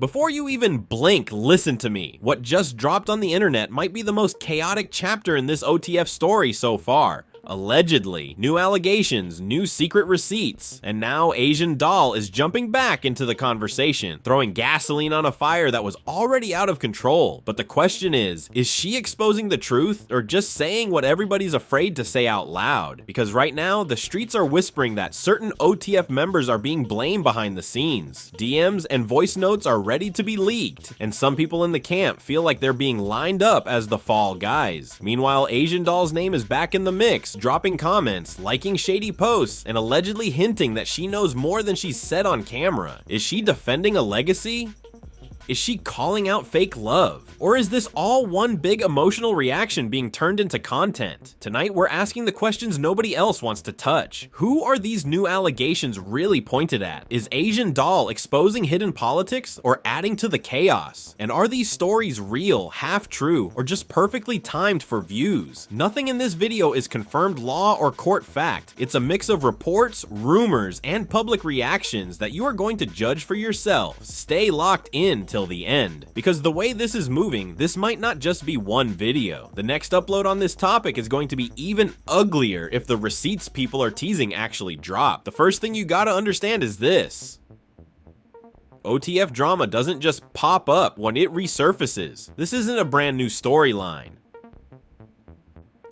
Before you even blink, listen to me. What just dropped on the internet might be the most chaotic chapter in this OTF story so far. Allegedly, new allegations, new secret receipts, and now Asian Doll is jumping back into the conversation, throwing gasoline on a fire that was already out of control. But the question is she exposing the truth or just saying what everybody's afraid to say out loud? Because right now, the streets are whispering that certain OTF members are being blamed behind the scenes. DMs and voice notes are ready to be leaked, and some people in the camp feel like they're being lined up as the fall guys. Meanwhile, Asian Doll's name is back in the mix, dropping comments, liking shady posts, and allegedly hinting that she knows more than she's said on camera. Is she defending a legacy? Is she calling out fake love? Or is this all one big emotional reaction being turned into content? Tonight, we're asking the questions nobody else wants to touch. Who are these new allegations really pointed at? Is Asian Doll exposing hidden politics or adding to the chaos? And are these stories real, half true, or just perfectly timed for views? Nothing in this video is confirmed law or court fact. It's a mix of reports, rumors, and public reactions that you are going to judge for yourself. Stay locked in till the end, because the way this is moving, this might not just be one video. The next upload on this topic is going to be even uglier if the receipts people are teasing actually drop. The first thing you gotta understand is this: OTF drama doesn't just pop up when it resurfaces. This isn't a brand new storyline.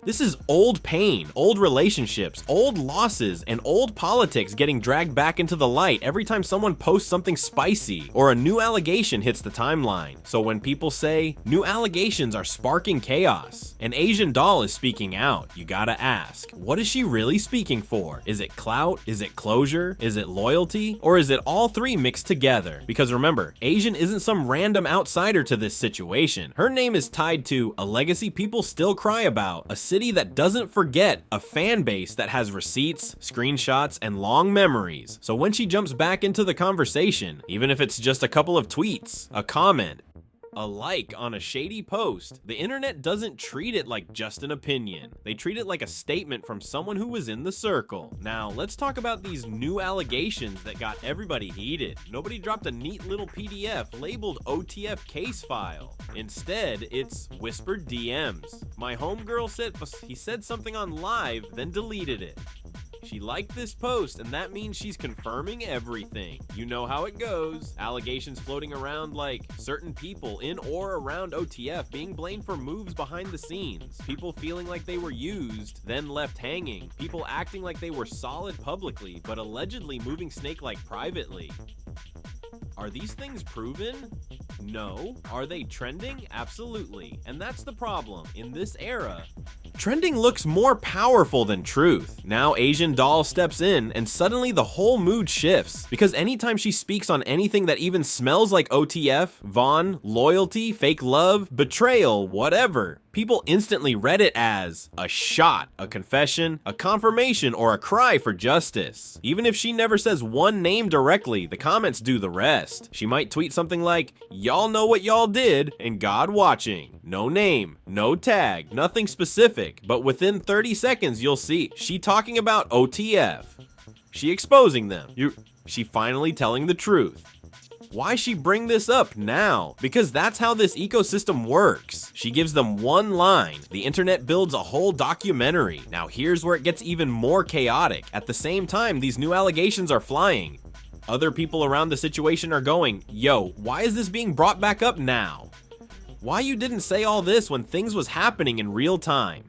This is old pain, old relationships, old losses, and old politics getting dragged back into the light every time someone posts something spicy or a new allegation hits the timeline. So when people say new allegations are sparking chaos and Asian Doll is speaking out, you gotta ask, what is she really speaking for? Is it clout? Is it closure? Is it loyalty? Or is it all three mixed together? Because remember, Asian isn't some random outsider to this situation. Her name is tied to a legacy people still cry about, a city that doesn't forget, a fan base that has receipts, screenshots, and long memories. So when she jumps back into the conversation, even if it's just a couple of tweets, a comment, a like on a shady post, the internet doesn't treat it like just an opinion. They treat it like a statement from someone who was in the circle. Now, let's talk about these new allegations that got everybody heated. Nobody dropped a neat little PDF labeled OTF case file. Instead, it's whispered DMs. My homegirl said he said something on live, then deleted it. She liked this post, and that means she's confirming everything. You know how it goes. Allegations floating around like certain people in or around OTF being blamed for moves behind the scenes. People feeling like they were used, then left hanging. People acting like they were solid publicly, but allegedly moving snake-like privately. Are these things proven? No. Are they trending? Absolutely. And that's the problem. In this era, trending looks more powerful than truth. Now Asian Doll steps in and suddenly the whole mood shifts, because anytime she speaks on anything that even smells like OTF, Vaughn, loyalty, fake love, betrayal, whatever, people instantly read it as a shot, a confession, a confirmation, or a cry for justice. Even if she never says one name directly, the comments do the rest. She might tweet something like, "Y'all know what y'all did, and God watching." No name, no tag, nothing specific, but within 30 seconds you'll see she talking about OTF. She exposing them. She finally telling the truth. Why she bring this up now? Because that's how this ecosystem works. She gives them one line. The internet builds a whole documentary. Now here's where it gets even more chaotic. At the same time, these new allegations are flying. Other people around the situation are going, yo, why is this being brought back up now? Why you didn't say all this when things was happening in real time?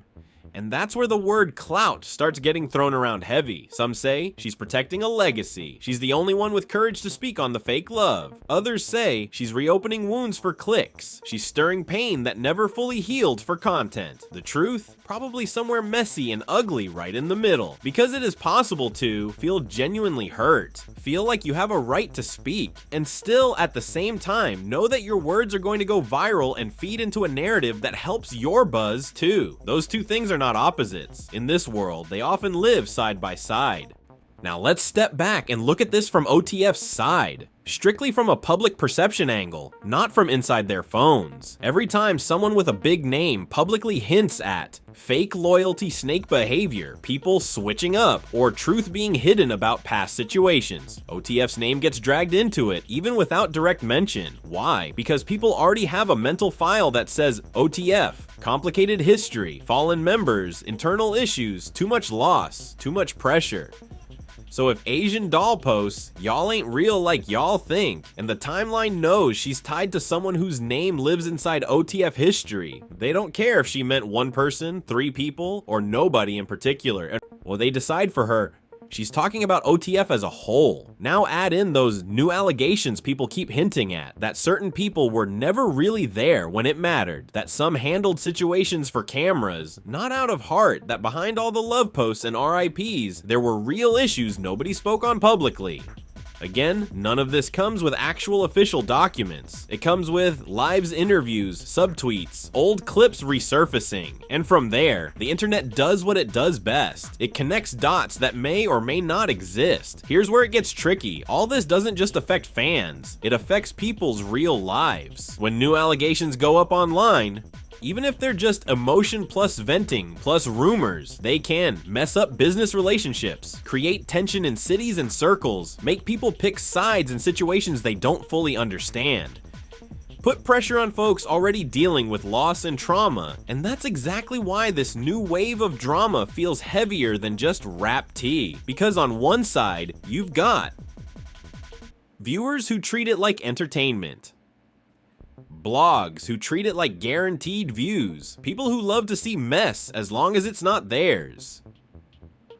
And that's where the word clout starts getting thrown around heavy. Some say she's protecting a legacy. She's the only one with courage to speak on the fake love. Others say she's reopening wounds for clicks. She's stirring pain that never fully healed for content. The truth? Probably somewhere messy and ugly right in the middle. Because it is possible to feel genuinely hurt, feel like you have a right to speak, and still at the same time know that your words are going to go viral and feed into a narrative that helps your buzz too. Those two things are not opposites. In this world, they often live side by side. Now let's step back and look at this from OTF's side. Strictly from a public perception angle, not from inside their phones. Every time someone with a big name publicly hints at fake loyalty snake behavior, people switching up, or truth being hidden about past situations, OTF's name gets dragged into it even without direct mention. Why? Because people already have a mental file that says OTF, complicated history, fallen members, internal issues, too much loss, too much pressure. So if Asian doll posts, y'all ain't real like y'all think, and the timeline knows she's tied to someone whose name lives inside OTF history, they don't care if she meant one person, 3 people, or nobody in particular. Well, they decide for her, she's talking about OTF as a whole. Now add in those new allegations people keep hinting at, that certain people were never really there when it mattered, that some handled situations for cameras, not out of heart, that behind all the love posts and RIPs, there were real issues nobody spoke on publicly. Again, none of this comes with actual official documents. It comes with lives, interviews, subtweets, old clips resurfacing. And from there, the internet does what it does best. It connects dots that may or may not exist. Here's where it gets tricky. All this doesn't just affect fans. It affects people's real lives. When new allegations go up online, even if they're just emotion plus venting plus rumors, they can mess up business relationships, create tension in cities and circles, make people pick sides in situations they don't fully understand, put pressure on folks already dealing with loss and trauma, and that's exactly why this new wave of drama feels heavier than just rap tea. Because on one side, you've got viewers who treat it like entertainment, blogs who treat it like guaranteed views, people who love to see mess as long as it's not theirs.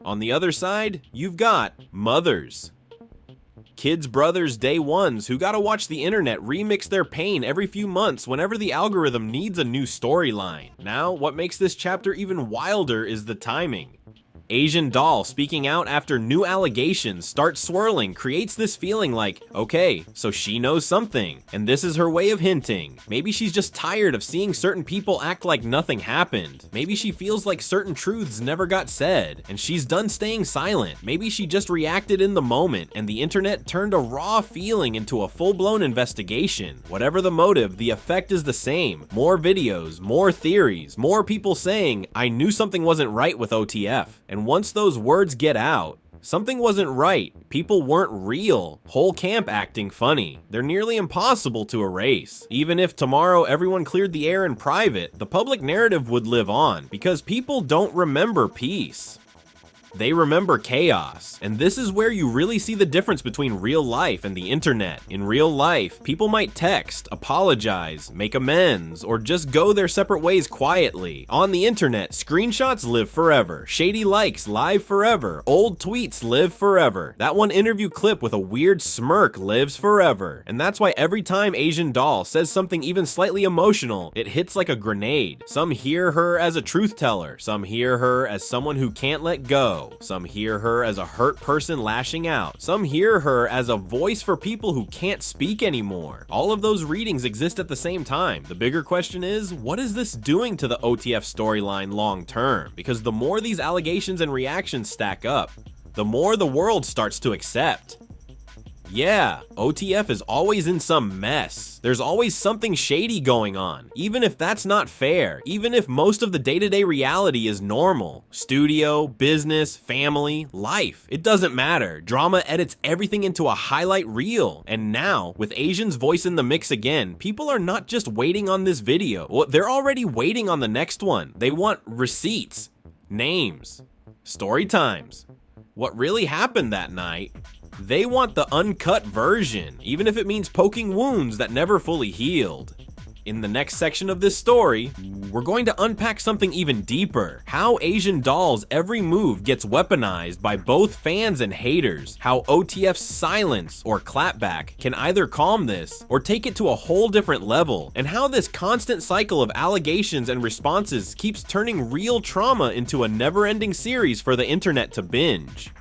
On the other side, you've got mothers, kids' brothers' day ones who gotta watch the internet remix their pain every few months whenever the algorithm needs a new storyline. Now, what makes this chapter even wilder is the timing. Asian doll speaking out after new allegations start swirling creates this feeling like, okay, so she knows something, and this is her way of hinting. Maybe she's just tired of seeing certain people act like nothing happened. Maybe she feels like certain truths never got said, and she's done staying silent. Maybe she just reacted in the moment, and the internet turned a raw feeling into a full-blown investigation. Whatever the motive, the effect is the same. More videos, more theories, more people saying, I knew something wasn't right with OTF. And once those words get out, something wasn't right, people weren't real, whole camp acting funny, they're nearly impossible to erase. Even if tomorrow everyone cleared the air in private, the public narrative would live on, because people don't remember peace. They remember chaos, and this is where you really see the difference between real life and the internet. In real life, people might text, apologize, make amends, or just go their separate ways quietly. On the internet, screenshots live forever, shady likes live forever, old tweets live forever. That one interview clip with a weird smirk lives forever. And that's why every time Asian doll says something even slightly emotional, it hits like a grenade. Some hear her as a truth teller, some hear her as someone who can't let go. Some hear her as a hurt person lashing out. Some hear her as a voice for people who can't speak anymore. All of those readings exist at the same time. The bigger question is, what is this doing to the OTF storyline long term? Because the more these allegations and reactions stack up, the more the world starts to accept. Yeah, OTF is always in some mess. There's always something shady going on, even if that's not fair, even if most of the day-to-day reality is normal. Studio, business, family, life, it doesn't matter. Drama edits everything into a highlight reel. And now, with Asian's voice in the mix again, people are not just waiting on this video. Well, they're already waiting on the next one. They want receipts, names, story times, what really happened that night. They want the uncut version, even if it means poking wounds that never fully healed. In the next section of this story, we're going to unpack something even deeper. How Asian doll's every move gets weaponized by both fans and haters. How OTF's silence or clapback can either calm this or take it to a whole different level. And how this constant cycle of allegations and responses keeps turning real trauma into a never-ending series for the internet to binge.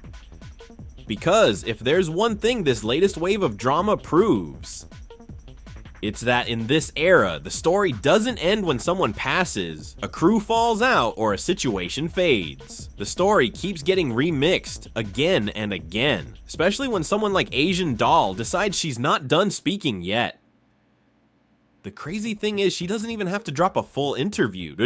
Because if there's one thing this latest wave of drama proves, It's that in this era, the story doesn't end when someone passes, a crew falls out, or a situation fades. The story keeps getting remixed again and again, especially when someone like Asian Doll decides she's not done speaking yet. The crazy thing is, she doesn't even have to drop a full interview.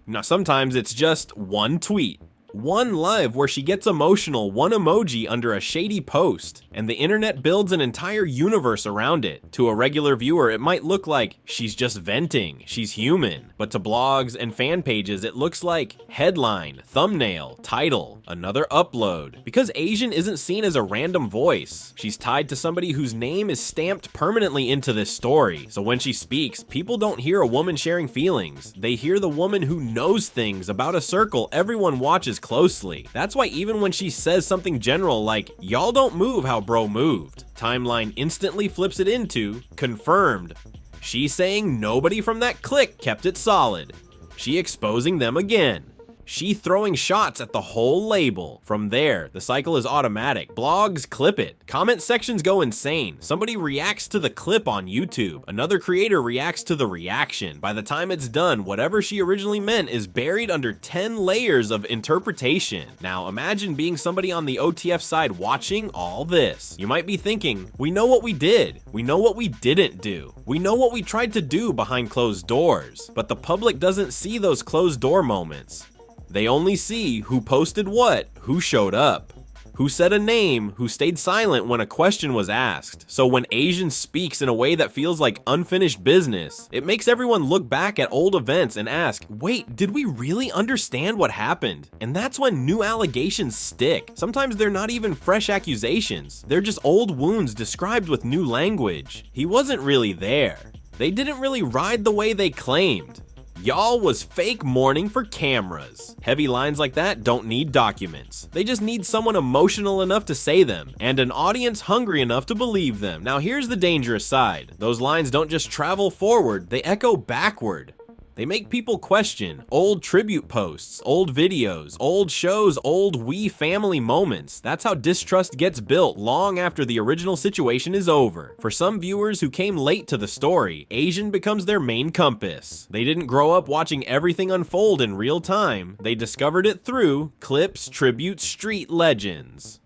Now, sometimes it's just one tweet, one live where she gets emotional, one emoji under a shady post, and the internet builds an entire universe around it. To a regular viewer, it might look like she's just venting, she's human. But to blogs and fan pages, it looks like headline, thumbnail, title, another upload. Because Asian isn't seen as a random voice, she's tied to somebody whose name is stamped permanently into this story. So when she speaks, people don't hear a woman sharing feelings. They hear the woman who knows things about a circle everyone watches closely. That's why even when she says something general like, "Y'all don't move how bro moved," timeline instantly flips it into, confirmed. She's saying nobody from that clique kept it solid. She exposing them again. She throwing shots at the whole label. From there, the cycle is automatic. Blogs clip it. Comment sections go insane. Somebody reacts to the clip on YouTube. Another creator reacts to the reaction. By the time it's done, whatever she originally meant is buried under 10 layers of interpretation. Now, imagine being somebody on the OTF side watching all this. You might be thinking, we know what we did. We know what we didn't do. We know what we tried to do behind closed doors. But the public doesn't see those closed door moments. They only see who posted what, who showed up, who said a name, who stayed silent when a question was asked. So when Asian speaks in a way that feels like unfinished business, it makes everyone look back at old events and ask, wait, did we really understand what happened? And that's when new allegations stick. Sometimes they're not even fresh accusations. They're just old wounds described with new language. He wasn't really there. They didn't really ride the way they claimed. Y'all was fake mourning for cameras. Heavy lines like that don't need documents. They just need someone emotional enough to say them, and an audience hungry enough to believe them. Now here's the dangerous side. Those lines don't just travel forward, they echo backward. They make people question old tribute posts, old videos, old shows, old We family moments. That's how distrust gets built long after the original situation is over. For some viewers who came late to the story, Asian becomes their main compass. They didn't grow up watching everything unfold in real time. They discovered it through clips, tributes, street legends.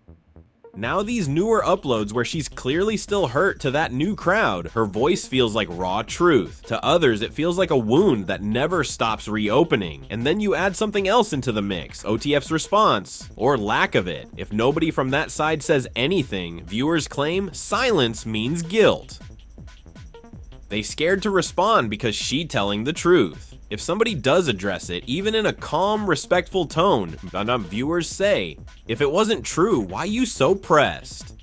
Now these newer uploads where she's clearly still hurt to that new crowd, her voice feels like raw truth. To others, it feels like a wound that never stops reopening. And then you add something else into the mix, OTF's response, or lack of it. If nobody from that side says anything, viewers claim silence means guilt. They scared to respond because she telling the truth. If somebody does address it, even in a calm, respectful tone, viewers say, if it wasn't true, why you so pressed?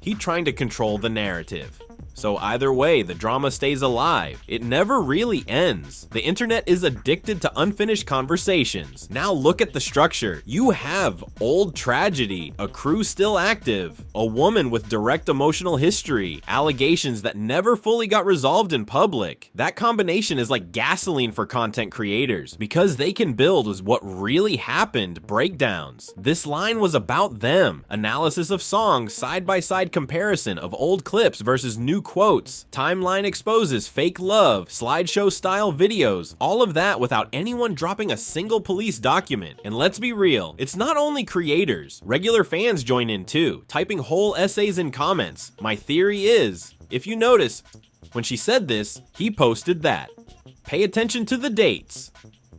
He trying to control the narrative. So either way, the drama stays alive. It never really ends. The internet is addicted to unfinished conversations. Now look at the structure. You have old tragedy, a crew still active, a woman with direct emotional history, allegations that never fully got resolved in public. That combination is like gasoline for content creators because they can build with what really happened breakdowns. This line was about them. Analysis of songs, side-by-side comparison of old clips versus new quotes, timeline exposes fake love, slideshow style videos, all of that without anyone dropping a single police document. And let's be real, it's not only creators, regular fans join in too, typing whole essays in comments. My theory is, if you notice, when she said this, he posted that. Pay attention to the dates.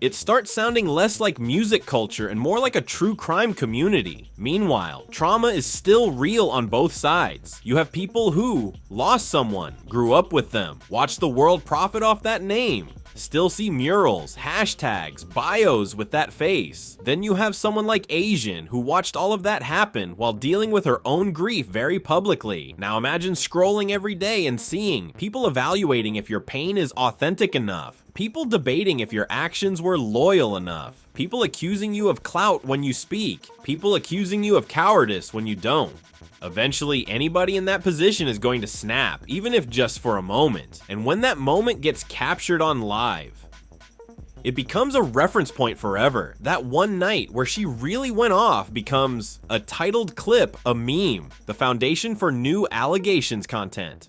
It starts sounding less like music culture and more like a true crime community. Meanwhile, trauma is still real on both sides. You have people who lost someone, grew up with them, watched the world profit off that name, still see murals, hashtags, bios with that face. Then you have someone like Asian who watched all of that happen while dealing with her own grief very publicly. Now imagine scrolling every day and seeing people evaluating if your pain is authentic enough. People debating if your actions were loyal enough. People accusing you of clout when you speak. People accusing you of cowardice when you don't. Eventually, anybody in that position is going to snap, even if just for a moment. And when that moment gets captured on live, it becomes a reference point forever. That one night where she really went off becomes a titled clip, a meme, the foundation for new allegations content.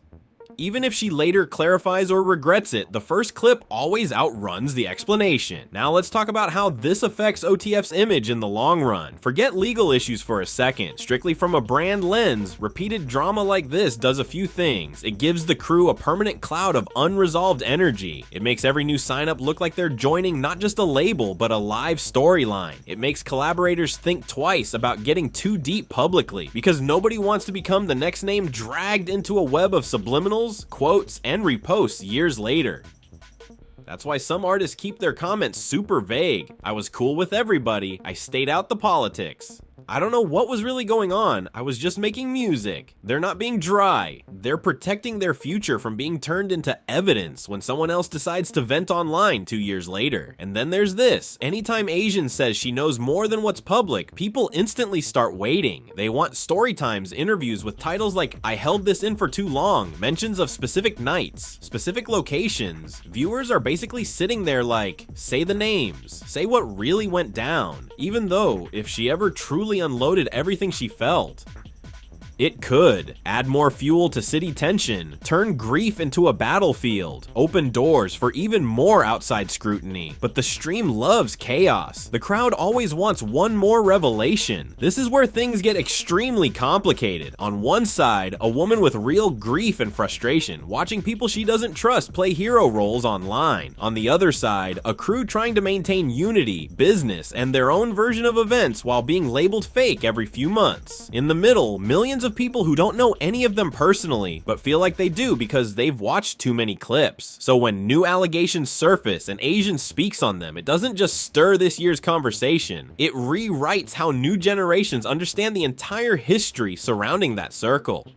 Even if she later clarifies or regrets it, the first clip always outruns the explanation. Now let's talk about how this affects OTF's image in the long run. Forget legal issues for a second. Strictly from a brand lens, repeated drama like this does a few things. It gives the crew a permanent cloud of unresolved energy. It makes every new sign-up look like they're joining not just a label, but a live storyline. It makes collaborators think twice about getting too deep publicly, because nobody wants to become the next name dragged into a web of subliminals, quotes, and reposts years later. That's why some artists keep their comments super vague. I was cool with everybody. I stayed out the politics. I don't know what was really going on. I was just making music. They're not being dry. They're protecting their future from being turned into evidence when someone else decides to vent online 2 years later. And then there's this. Anytime Asian says she knows more than what's public, people instantly start waiting. They want story times, interviews with titles like "I held this in for too long," mentions of specific nights, specific locations. Viewers are basically sitting there like, say the names, say what really went down, even though if she ever truly unloaded everything she felt, it could add more fuel to city tension, turn grief into a battlefield, open doors for even more outside scrutiny. But the stream loves chaos. The crowd always wants one more revelation. This is where things get extremely complicated. On one side, a woman with real grief and frustration, watching people she doesn't trust play hero roles online. On the other side, a crew trying to maintain unity, business, and their own version of events while being labeled fake every few months. In the middle, millions of people who don't know any of them personally, but feel like they do because they've watched too many clips. So when new allegations surface and Asian speaks on them, it doesn't just stir this year's conversation, it rewrites how new generations understand the entire history surrounding that circle.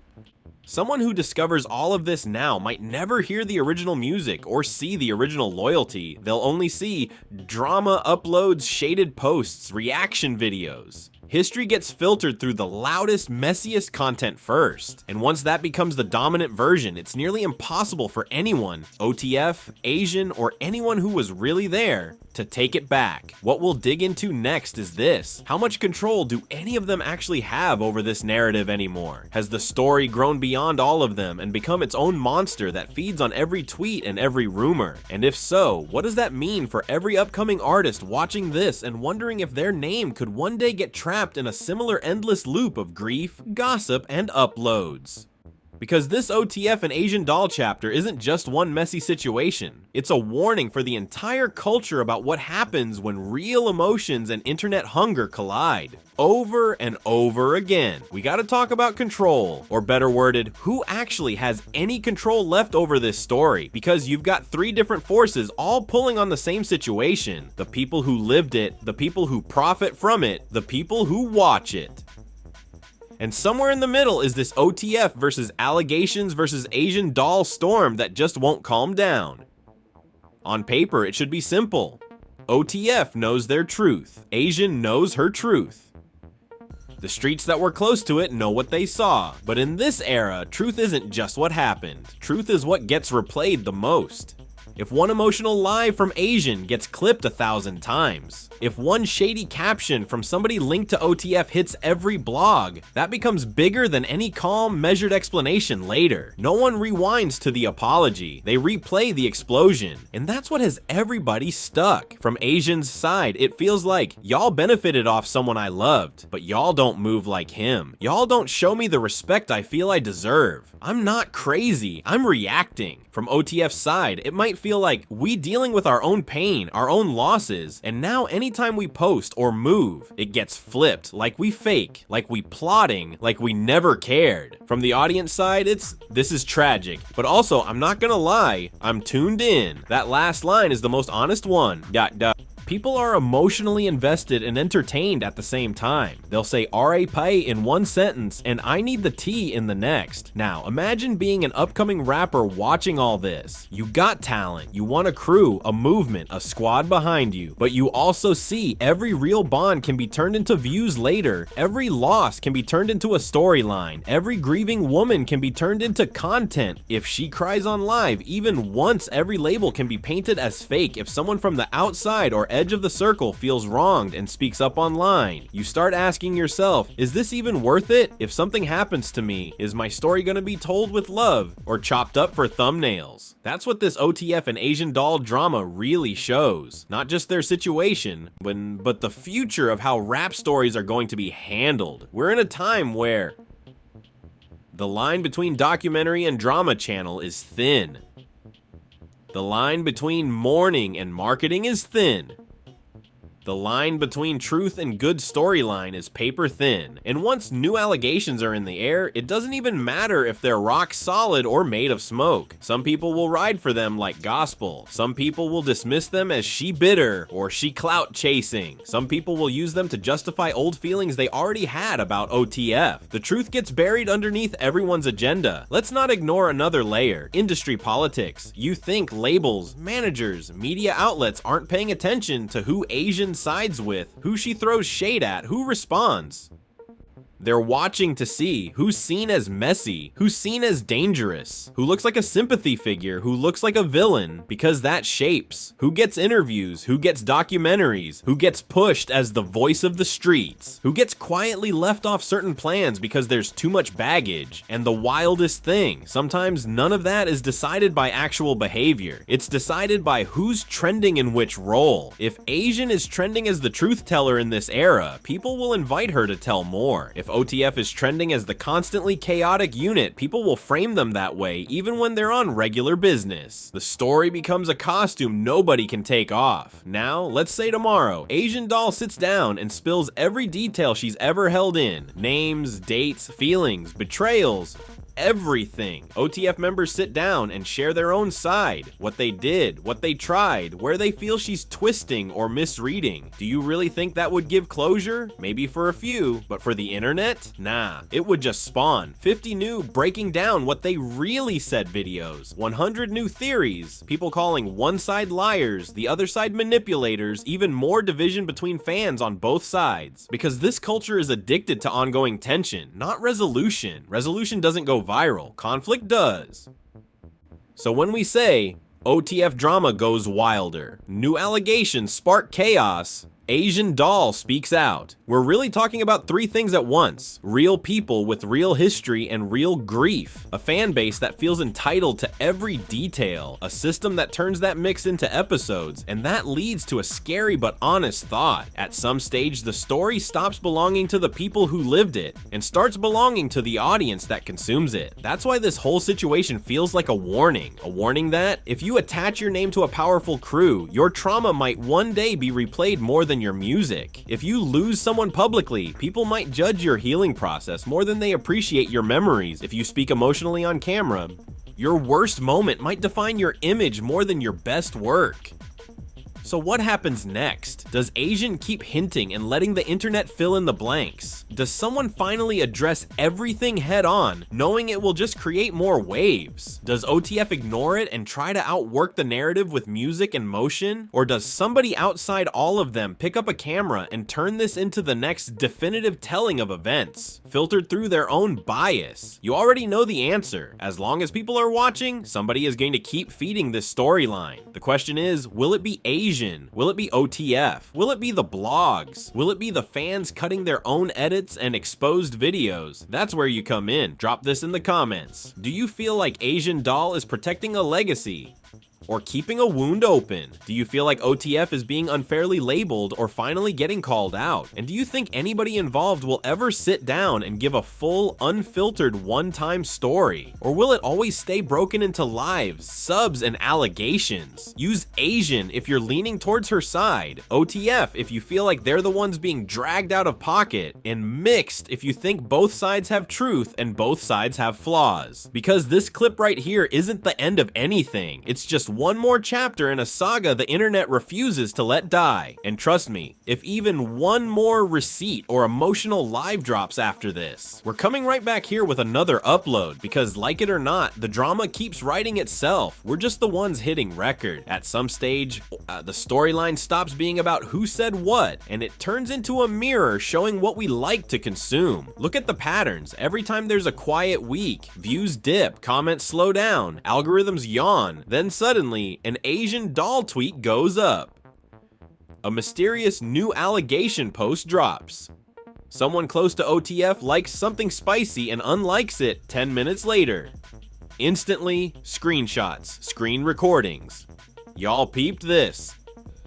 Someone who discovers all of this now might never hear the original music or see the original loyalty. They'll only see drama uploads, shaded posts, reaction videos. History gets filtered through the loudest, messiest content first. And once that becomes the dominant version, it's nearly impossible for anyone, OTF, Asian, or anyone who was really there, to take it back. What we'll dig into next is this. How much control do any of them actually have over this narrative anymore? Has the story grown beyond all of them and become its own monster that feeds on every tweet and every rumor? And if so, what does that mean for every upcoming artist watching this and wondering if their name could one day get trapped in a similar endless loop of grief, gossip, and uploads? Because this OTF and Asian doll chapter isn't just one messy situation. It's a warning for the entire culture about what happens when real emotions and internet hunger collide. Over and over again. We gotta talk about control, or better worded, who actually has any control left over this story, because you've got three different forces all pulling on the same situation. The people who lived it, the people who profit from it, the people who watch it. And somewhere in the middle is this OTF versus allegations versus Asian doll storm that just won't calm down. On paper, it should be simple. OTF knows their truth. Asian knows her truth. The streets that were close to it know what they saw. But in this era, truth isn't just what happened. Truth is what gets replayed the most. If one emotional lie from Asian gets clipped 1,000 times, if one shady caption from somebody linked to OTF hits every blog, that becomes bigger than any calm, measured explanation later. No one rewinds to the apology, they replay the explosion. And that's what has everybody stuck. From Asian's side, it feels like, y'all benefited off someone I loved, but y'all don't move like him. Y'all don't show me the respect I feel I deserve. I'm not crazy, I'm reacting. From OTF's side, it might feel like we dealing with our own pain, our own losses, and now anytime we post or move, it gets flipped, like we fake, like we plotting, like we never cared. From the audience side, this is tragic, but also, I'm not gonna lie, I'm tuned in. That last line is the most honest one. People are emotionally invested and entertained at the same time. They'll say RAP in one sentence and I need the T in the next. Now, imagine being an upcoming rapper watching all this. You got talent, you want a crew, a movement, a squad behind you, but you also see every real bond can be turned into views later. Every loss can be turned into a storyline. Every grieving woman can be turned into content. If she cries on live, even once, every label can be painted as fake if someone from the outside or edge of the circle feels wronged and speaks up online. You start asking yourself, is this even worth it? If something happens to me, is my story gonna be told with love or chopped up for thumbnails? That's what this OTF and Asian doll drama really shows. Not just their situation, but the future of how rap stories are going to be handled. We're in a time where the line between documentary and drama channel is thin. The line between mourning and marketing is thin. The line between truth and good storyline is paper thin. And once new allegations are in the air, it doesn't even matter if they're rock solid or made of smoke. Some people will ride for them like gospel. Some people will dismiss them as she bitter or she clout chasing. Some people will use them to justify old feelings they already had about OTF. The truth gets buried underneath everyone's agenda. Let's not ignore another layer: industry politics. You think labels, managers, media outlets aren't paying attention to who Asian sides with, who she throws shade at, who responds. They're watching to see who's seen as messy, who's seen as dangerous, who looks like a sympathy figure, who looks like a villain, because that shapes who gets interviews, who gets documentaries, who gets pushed as the voice of the streets, who gets quietly left off certain plans because there's too much baggage. And the wildest thing, sometimes none of that is decided by actual behavior. It's decided by who's trending in which role. If Asian is trending as the truth teller in this era, people will invite her to tell more. If OTF is trending as the constantly chaotic unit, people will frame them that way even when they're on regular business. The story becomes a costume nobody can take off. Now, let's say tomorrow, Asian doll sits down and spills every detail she's ever held in. Names, dates, feelings, betrayals, everything. OTF members sit down and share their own side, what they did, what they tried, where they feel she's twisting or misreading. Do you really think that would give closure? Maybe for a few, but for the internet? Nah, it would just spawn 50 new breaking down what they really said videos, 100 new theories, people calling one side liars, the other side manipulators, even more division between fans on both sides. Because this culture is addicted to ongoing tension, not resolution. Resolution doesn't go viral, conflict does. So when we say OTF drama goes wilder, new allegations spark chaos, Asian doll speaks out, we're really talking about three things at once: real people with real history and real grief, a fan base that feels entitled to every detail, a system that turns that mix into episodes, and that leads to a scary but honest thought. At some stage, the story stops belonging to the people who lived it and starts belonging to the audience that consumes it. That's why this whole situation feels like a warning that if you attach your name to a powerful crew, your trauma might one day be replayed more than your music. If you lose someone publicly, people might judge your healing process more than they appreciate your memories. If you speak emotionally on camera, your worst moment might define your image more than your best work. So what happens next? Does Asian keep hinting and letting the internet fill in the blanks? Does someone finally address everything head on, knowing it will just create more waves? Does OTF ignore it and try to outwork the narrative with music and motion? Or does somebody outside all of them pick up a camera and turn this into the next definitive telling of events, filtered through their own bias? You already know the answer. As long as people are watching, somebody is going to keep feeding this storyline. The question is, will it be Asian? Will it be OTF? Will it be the blogs? Will it be the fans cutting their own edits and exposed videos? That's where you come in. Drop this in the comments. Do you feel like Asian doll is protecting a legacy or keeping a wound open? Do you feel like OTF is being unfairly labeled or finally getting called out? And do you think anybody involved will ever sit down and give a full, unfiltered, one-time story? Or will it always stay broken into lives, subs, and allegations? Use Asian if you're leaning towards her side, OTF if you feel like they're the ones being dragged out of pocket, and mixed if you think both sides have truth and both sides have flaws. Because this clip right here isn't the end of anything. It's just one more chapter in a saga the internet refuses to let die. And trust me, if even one more receipt or emotional live drops after this, we're coming right back here with another upload, because like it or not, the drama keeps writing itself. We're just the ones hitting record. At some stage, the storyline stops being about who said what, and it turns into a mirror showing what we like to consume. Look at the patterns. Every time there's a quiet week, views dip, comments slow down, algorithms yawn, then suddenly an Asian doll tweet goes up. a mysterious new allegation post drops. Someone close to OTF likes something spicy and unlikes it 10 minutes later. Instantly, screenshots, screen recordings. Y'all peeped this.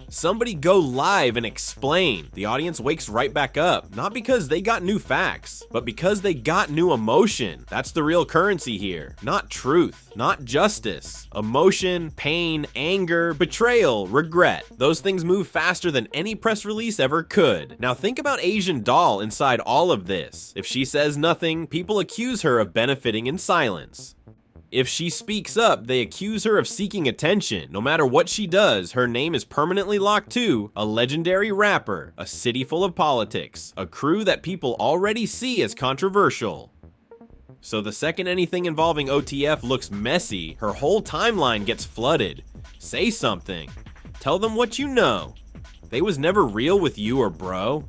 Somebody go live and explain. The audience wakes right back up, not because they got new facts, but because they got new emotion. That's the real currency here. Not truth, not justice. Emotion, pain, anger, betrayal, regret. Those things move faster than any press release ever could. Now think about Asian Doll inside all of this. If she says nothing, people accuse her of benefiting in silence. If she speaks up, they accuse her of seeking attention. No matter what she does, her name is permanently locked to a legendary rapper, a city full of politics, a crew that people already see as controversial. So the second anything involving OTF looks messy, her whole timeline gets flooded. Say something. Tell them what you know. They was never real with you or bro.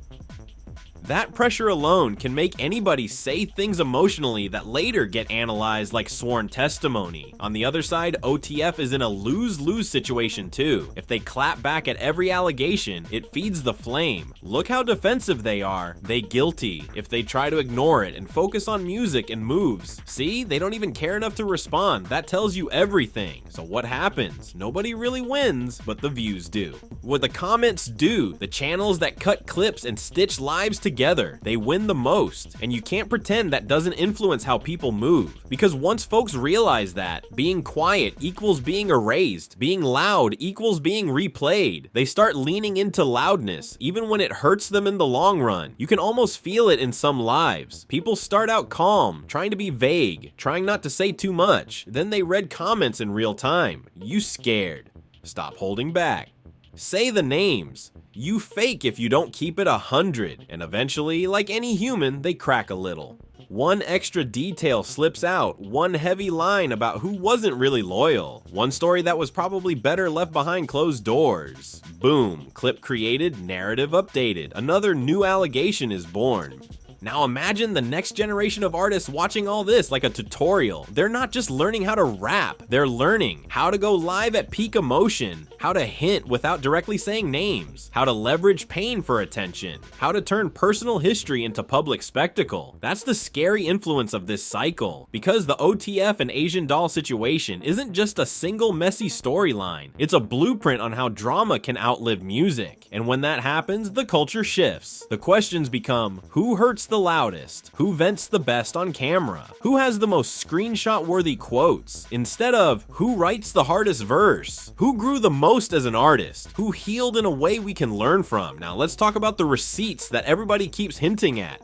That pressure alone can make anybody say things emotionally that later get analyzed like sworn testimony. On the other side, OTF is in a lose-lose situation too. If they clap back at every allegation, it feeds the flame. Look how defensive they are. They guilty. If they try to ignore it and focus on music and moves, see, they don't even care enough to respond. That tells you everything. So what happens? Nobody really wins, but the views do. What the comments do, the channels that cut clips and stitch lives together, they win the most. And you can't pretend that doesn't influence how people move. Because once folks realize that being quiet equals being erased, being loud equals being replayed, they start leaning into loudness, even when it hurts them in the long run. You can almost feel it in some lives. People start out calm, trying to be vague, trying not to say too much. Then they read comments in real time. You scared. Stop holding back. Say the names. You fake if you don't keep it 100, and eventually, like any human, they crack a little. One extra detail slips out, one heavy line about who wasn't really loyal, one story that was probably better left behind closed doors. Boom, clip created, narrative updated, another new allegation is born. Now imagine the next generation of artists watching all this like a tutorial. They're not just learning how to rap, they're learning how to go live at peak emotion, how to hint without directly saying names, how to leverage pain for attention, how to turn personal history into public spectacle. That's the scary influence of this cycle, because the OTF and Asian Doll situation isn't just a single messy storyline. It's a blueprint on how drama can outlive music. And when that happens, the culture shifts. The questions become, who hurts the loudest? Who vents the best on camera? Who has the most screenshot-worthy quotes? Instead of, who writes the hardest verse? Who grew the most as an artist? Who healed in a way we can learn from? Now let's talk about the receipts that everybody keeps hinting at.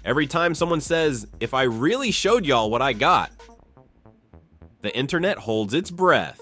Every time someone says, if I really showed y'all what I got, the internet holds its breath.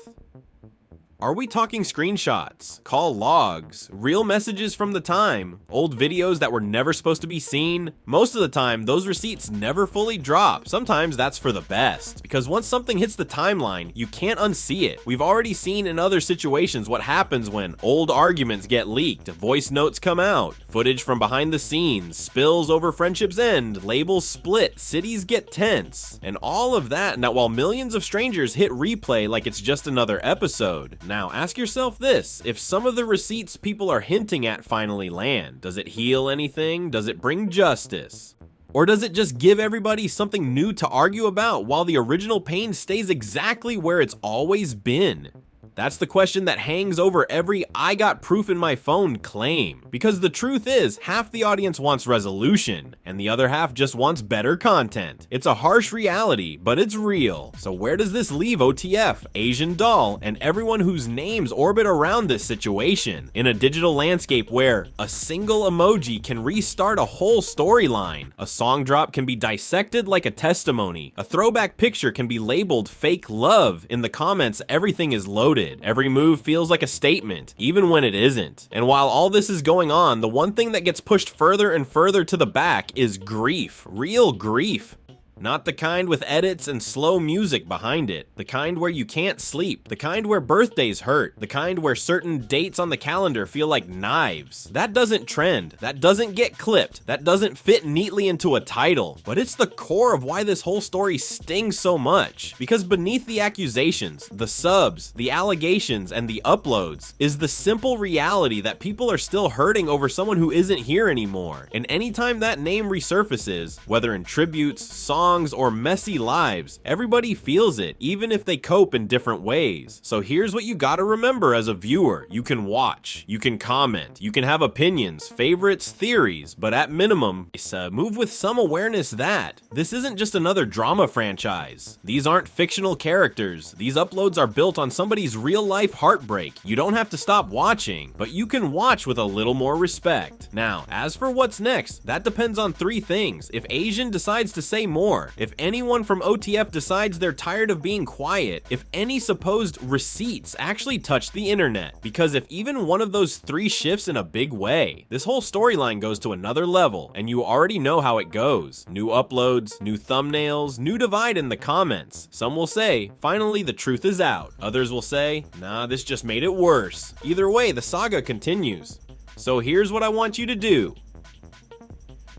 Are we talking screenshots, call logs, real messages from the time, old videos that were never supposed to be seen? Most of the time, those receipts never fully drop. Sometimes that's for the best, because once something hits the timeline, you can't unsee it. We've already seen in other situations what happens when old arguments get leaked, voice notes come out, footage from behind the scenes, spills over friendships end, labels split, cities get tense, and all of that. Now, while millions of strangers hit replay like it's just another episode. Now, ask yourself this, if some of the receipts people are hinting at finally land, does it heal anything? Does it bring justice? Or does it just give everybody something new to argue about while the original pain stays exactly where it's always been? That's the question that hangs over every I got proof in my phone claim. Because the truth is, half the audience wants resolution, and the other half just wants better content. It's a harsh reality, but it's real. So where does this leave OTF, Asian Doll, and everyone whose names orbit around this situation? In a digital landscape where a single emoji can restart a whole storyline, a song drop can be dissected like a testimony, a throwback picture can be labeled fake love, in the comments everything is loaded. Every move feels like a statement, even when it isn't. And while all this is going on, the one thing that gets pushed further and further to the back is grief, real grief. Not the kind with edits and slow music behind it. The kind where you can't sleep. The kind where birthdays hurt. The kind where certain dates on the calendar feel like knives. That doesn't trend. That doesn't get clipped. That doesn't fit neatly into a title. But it's the core of why this whole story stings so much. Because beneath the accusations, the subs, the allegations, and the uploads is the simple reality that people are still hurting over someone who isn't here anymore. And anytime that name resurfaces, whether in tributes, songs, or messy lives, everybody feels it, even if they cope in different ways. So here's what you gotta remember as a viewer. You can watch, you can comment, you can have opinions, favorites, theories, but at minimum, move with some awareness that this isn't just another drama franchise. These aren't fictional characters. These uploads are built on somebody's real-life heartbreak. You don't have to stop watching, but you can watch with a little more respect. Now, as for what's next, that depends on three things. If Asian decides to say more, if anyone from OTF decides they're tired of being quiet, if any supposed receipts actually touch the internet. Because if even one of those three shifts in a big way, this whole storyline goes to another level, and you already know how it goes. New uploads, new thumbnails, new divide in the comments. Some will say, finally the truth is out. Others will say, nah, this just made it worse. Either way, the saga continues. So here's what I want you to do.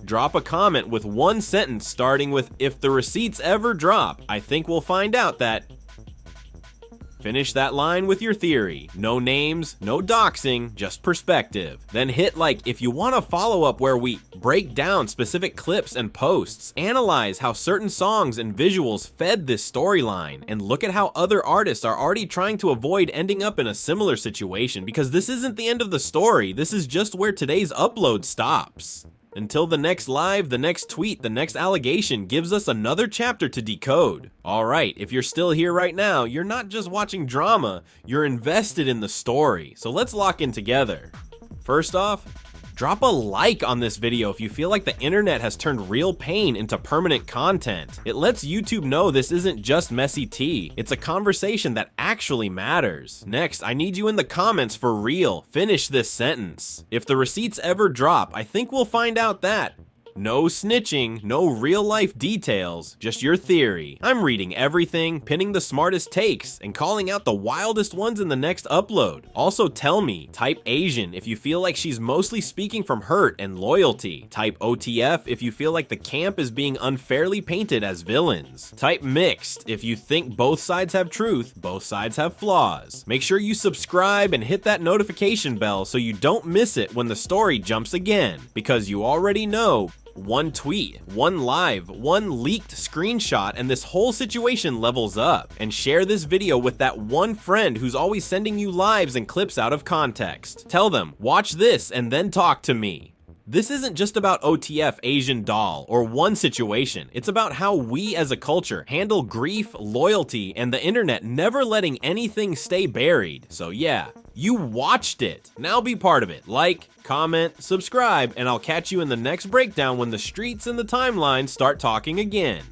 Drop a comment with one sentence starting with, if the receipts ever drop, I think we'll find out that... Finish that line with your theory. No names, no doxing, just perspective. Then hit like if you want a follow-up where we break down specific clips and posts, analyze how certain songs and visuals fed this storyline, and look at how other artists are already trying to avoid ending up in a similar situation, because this isn't the end of the story, this is just where today's upload stops. Until the next live, the next tweet, the next allegation gives us another chapter to decode. Alright, if you're still here right now, you're not just watching drama, you're invested in the story. So let's lock in together. First off, drop a like on this video if you feel like the internet has turned real pain into permanent content. It lets YouTube know this isn't just messy tea, it's a conversation that actually matters. Next, I need you in the comments for real. Finish this sentence. If the receipts ever drop, I think we'll find out that... No snitching, no real life details, just your theory. I'm reading everything, pinning the smartest takes, and calling out the wildest ones in the next upload. Also tell me, type Asian if you feel like she's mostly speaking from hurt and loyalty. Type OTF if you feel like the camp is being unfairly painted as villains. Type mixed if you think both sides have truth, both sides have flaws. Make sure you subscribe and hit that notification bell so you don't miss it when the story jumps again, because you already know, one tweet, one live, one leaked screenshot, and this whole situation levels up. And share this video with that one friend who's always sending you lives and clips out of context. Tell them, watch this and then talk to me. This isn't just about OTF, Asian doll, or one situation. It's about how we as a culture handle grief, loyalty, and the internet never letting anything stay buried. So yeah, you watched it. Now be part of it. Like, comment, subscribe, and I'll catch you in the next breakdown when the streets and the timeline start talking again.